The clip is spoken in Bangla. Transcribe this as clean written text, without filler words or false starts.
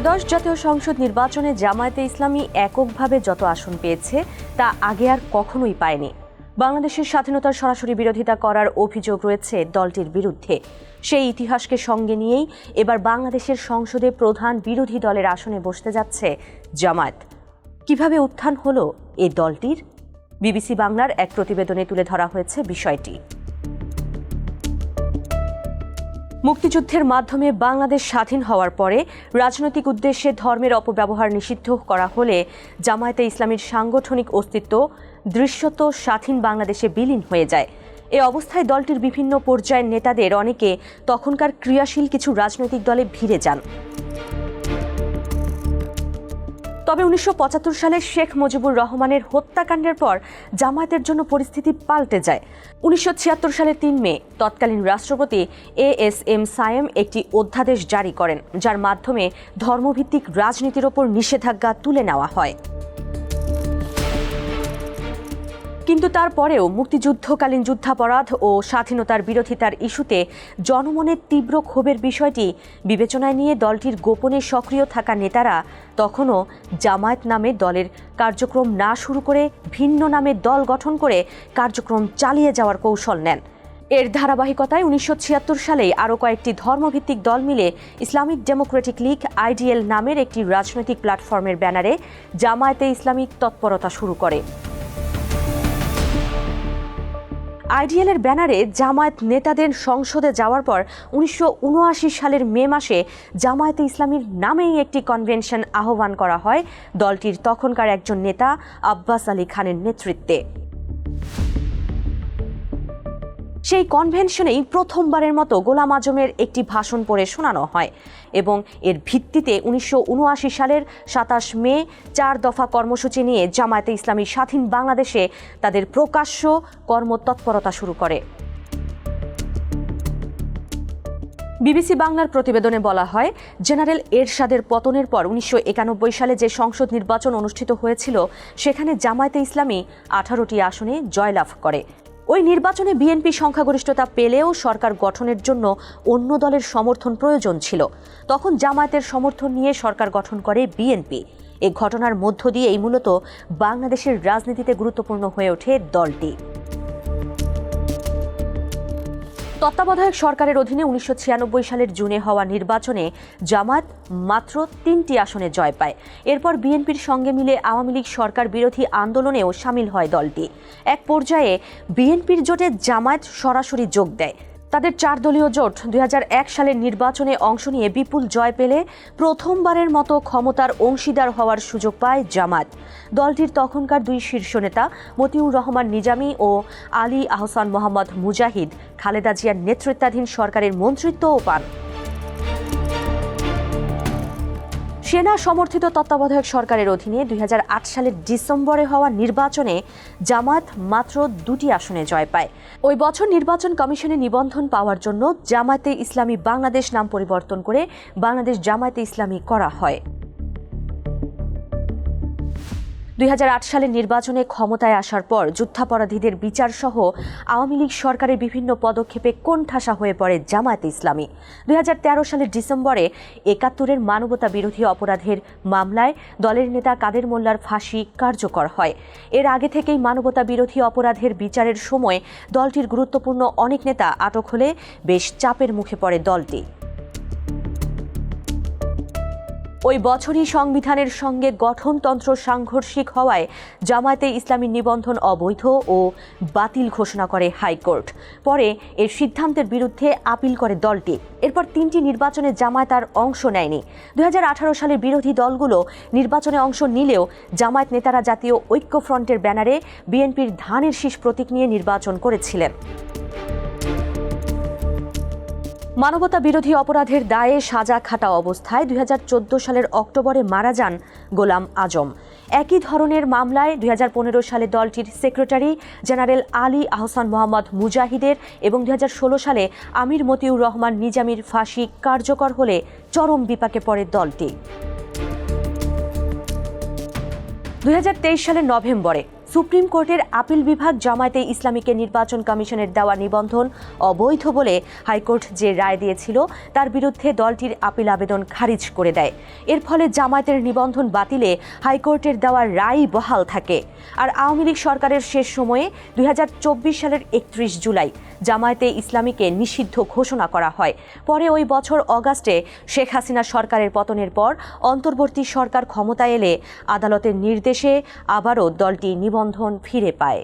ত্রয়োদশ জাতীয় সংসদ নির্বাচনে জামায়াতে ইসলামী এককভাবে যত আসন পেয়েছে তা আগে আর কখনোই পায়নি। বাংলাদেশের স্বাধীনতার সরাসরি বিরোধিতা করার অভিযোগ রয়েছে দলটির বিরুদ্ধে। সেই ইতিহাসকে সঙ্গে নিয়েই এবার বাংলাদেশের সংসদে প্রধান বিরোধী দলের আসনে বসতে যাচ্ছে জামায়াত। কিভাবে উত্থান হলো এই দলটির? বিবিসি বাংলার এক প্রতিবেদনে তুলে ধরা হয়েছে বিষয়টি। মুক্তিযুদ্ধের মাধ্যমে বাংলাদেশ স্বাধীন হওয়ার পরে রাজনৈতিক উদ্দেশ্যে ধর্মের অপব্যবহার নিষিদ্ধ করা হলে জামায়াতে ইসলামীর সাংগঠনিক অস্তিত্ব দৃশ্যত স্বাধীন বাংলাদেশে বিলীন হয়ে যায়। এ অবস্থায় দলটির বিভিন্ন পর্যায়ের নেতাদের অনেকে তখনকার ক্রিয়াশীল কিছু রাজনৈতিক দলে ভিড়ে যান। তবে ১৯৭৫ সালে শেখ মুজিবুর রহমানের হত্যাকাণ্ডের পর জামায়াতের জন্য পরিস্থিতি পাল্টে যায়। ১৯৭৬ সালের ৩ মে তৎকালীন রাষ্ট্রপতি এএসএম সায়েম একটি অধ্যাদেশ জারি করেন, যার মাধ্যমে ধর্মভিত্তিক রাজনীতির ওপর নিষেধাজ্ঞা তুলে নেওয়া হয়। কিন্তু তারপরেও মুক্তিযুদ্ধকালীন যুদ্ধাপরাধ ও স্বাধীনতার বিরোধিতার ইস্যুতে জনমনের তীব্র ক্ষোভের বিষয়টি বিবেচনায় নিয়ে দলটির গোপনে সক্রিয় থাকা নেতারা তখনও জামায়াত নামে দলের কার্যক্রম না শুরু করে ভিন্ন নামে দল গঠন করে কার্যক্রম চালিয়ে যাওয়ার কৌশল নেন। এর ধারাবাহিকতায় ১৯৭৬ সালেই আরও কয়েকটি ধর্মভিত্তিক দল মিলে ইসলামিক ডেমোক্রেটিক লীগ আইডিএল নামের একটি রাজনৈতিক প্ল্যাটফর্মের ব্যানারে জামায়াতে ইসলামিক তৎপরতা শুরু করে। আইডিএলের ব্যানারে জামায়াত নেতাদের সংসদে যাওয়ার পর ১৯৭৯ সালের মে মাসে জামায়াতে ইসলামীর নামেই একটি কনভেনশন আহ্বান করা হয় দলটির তখনকার একজন নেতা আব্বাস আলী খানের নেতৃত্বে। সেই কনভেনশনেই প্রথমবারের মতো গোলাম আজমের একটি ভাষণ পড়ে শোনানো হয় এবং এর ভিত্তিতে ১৯৭৯ সালের ২৭ মে ৪ দফা কর্মসূচি নিয়ে জামায়াতে ইসলামী স্বাধীন বাংলাদেশে তাদের প্রকাশ্য কর্মতৎপরতা শুরু করে। বিবিসি বাংলার প্রতিবেদনে বলা হয়, জেনারেল এরশাদের পতনের পর ১৯৯১ সালে যে সংসদ নির্বাচন অনুষ্ঠিত হয়েছিল সেখানে জামায়াতে ইসলামী ১৮টি আসনে জয়লাভ করে। ওই নির্বাচনে বিএনপি সংখ্যাগরিষ্ঠতা পেলেও সরকার গঠনের জন্য অন্য দলের সমর্থন প্রয়োজন ছিল। তখন জামায়াতের সমর্থন নিয়ে সরকার গঠন করে বিএনপি। এই ঘটনার মধ্য দিয়েই মূলত বাংলাদেশের রাজনীতিতে গুরুত্বপূর্ণ হয়ে ওঠে দলটি। তত্ত্বাবধায়ক সরকারের অধীনে ১৯৯৬ সালের জুনে হওয়া নির্বাচনে জামায়াত মাত্র ৩টি আসনে জয় পায়। এরপর বিএনপির সঙ্গে মিলে আওয়ামী লীগ সরকার বিরোধী আন্দোলনেও সামিল হয় দলটি। এক পর্যায়ে বিএনপির জোটে জামায়াত সরাসরি যোগ দেয়। তাদের ৪ দলীয় জোট ২০০১ সালের নির্বাচনে অংশ নিয়ে বিপুল জয় পেলে প্রথমবারের মতো ক্ষমতার অংশীদার হওয়ার সুযোগ পায় জামায়াত। দলটির তখনকার ২ শীর্ষ নেতা মতিউর রহমান নিজামী ও আলী আহসান মোহাম্মদ মুজাহিদ খালেদা জিয়ার নেতৃত্বাধীন সরকারের মন্ত্রিত্বও পান। সেনা সমর্থিত তত্ত্বাবধায়ক সরকারের অধীনে ২০০৮ সালের ডিসেম্বরে হওয়া নির্বাচনে জামায়াত মাত্র ২টি আসনে জয় পায়। ওই বছর নির্বাচন কমিশনে নিবন্ধন পাওয়ার জন্য জামায়াতে ইসলামী বাংলাদেশ নাম পরিবর্তন করে বাংলাদেশ জামায়াতে ইসলামী করা হয়। ২০০৮ সালের নির্বাচনে ক্ষমতায় আসার পর যুদ্ধাপরাধীদের বিচারসহ আওয়ামী লীগ সরকারের বিভিন্ন পদক্ষেপে কোণঠাসা হয়ে পড়ে জামায়াতে ইসলামী। ২০১৩ সালের ডিসেম্বরে ৭১-এর মানবতা বিরোধী অপরাধের মামলায় দলের নেতা কাদের মোল্লার ফাঁসি কার্যকর হয়। এর আগে থেকেই মানবতা বিরোধী অপরাধের বিচারের সময় দলটির গুরুত্বপূর্ণ অনেক নেতা আটক হলে বেশ চাপের মুখে পড়ে দলটি। ওই বছরই সংবিধানের সঙ্গে গঠনতন্ত্র সাংঘর্ষিক হওয়ায় জামায়াতে ইসলামীর নিবন্ধন অবৈধ ও বাতিল ঘোষণা করে হাইকোর্ট। পরে এর সিদ্ধান্তের বিরুদ্ধে আপিল করে দলটি। এরপর 3টি নির্বাচনে জামায়াত আর অংশ নেয়নি। ২০১৮ সালের বিরোধী দলগুলো নির্বাচনে অংশ নিলেও জামায়াত নেতারা জাতীয় ঐক্যফ্রন্টের ব্যানারে বিএনপির ধানের শীষ প্রতীক নিয়ে নির্বাচন করেছিলেন। মানবতা বিরোধী অপরাধের দায়ে সাজা খাটা অবস্থায় ২০১৪ সালের অক্টোবরে মারা যান গোলাম আজম। একই ধরনের মামলায় ২০১৫ সালে দলটির সেক্রেটারি জেনারেল আলী আহসান মোহাম্মদ মুজাহিদের এবং ২০১৬ সালে আমির মতিউর রহমান নিজামীর ফাঁসি কার্যকর হলে চরম বিপাকে পড়ে দলটি। ২০২৩ সালের নভেম্বরে সুপ্রিম কোর্টের আপিল বিভাগ জামায়াতে ইসলামীকে নির্বাচন কমিশনের দেওয়া নিবন্ধন অবৈধ বলে হাইকোর্ট যে রায় দিয়েছিল তার বিরুদ্ধে দলটির আপিল আবেদন খারিজ করে দেয়। এর ফলে জামায়াতের নিবন্ধন বাতিলে হাইকোর্টের দেওয়া রায় বহাল থাকে। আর আওয়ামী লীগ সরকারের শেষ সময়ে 2024 সালের 31 জুলাই জামায়াতে ইসলামীকে নিষিদ্ধ ঘোষণা করা হয়। পরে ওই বছর অগাস্টে শেখ হাসিনা সরকারের পতনের পর অন্তর্বর্তী সরকার ক্ষমতায় এলে আদালতের নির্দেশে আবারও দলটি নিবন্ধন ফিরে পায়।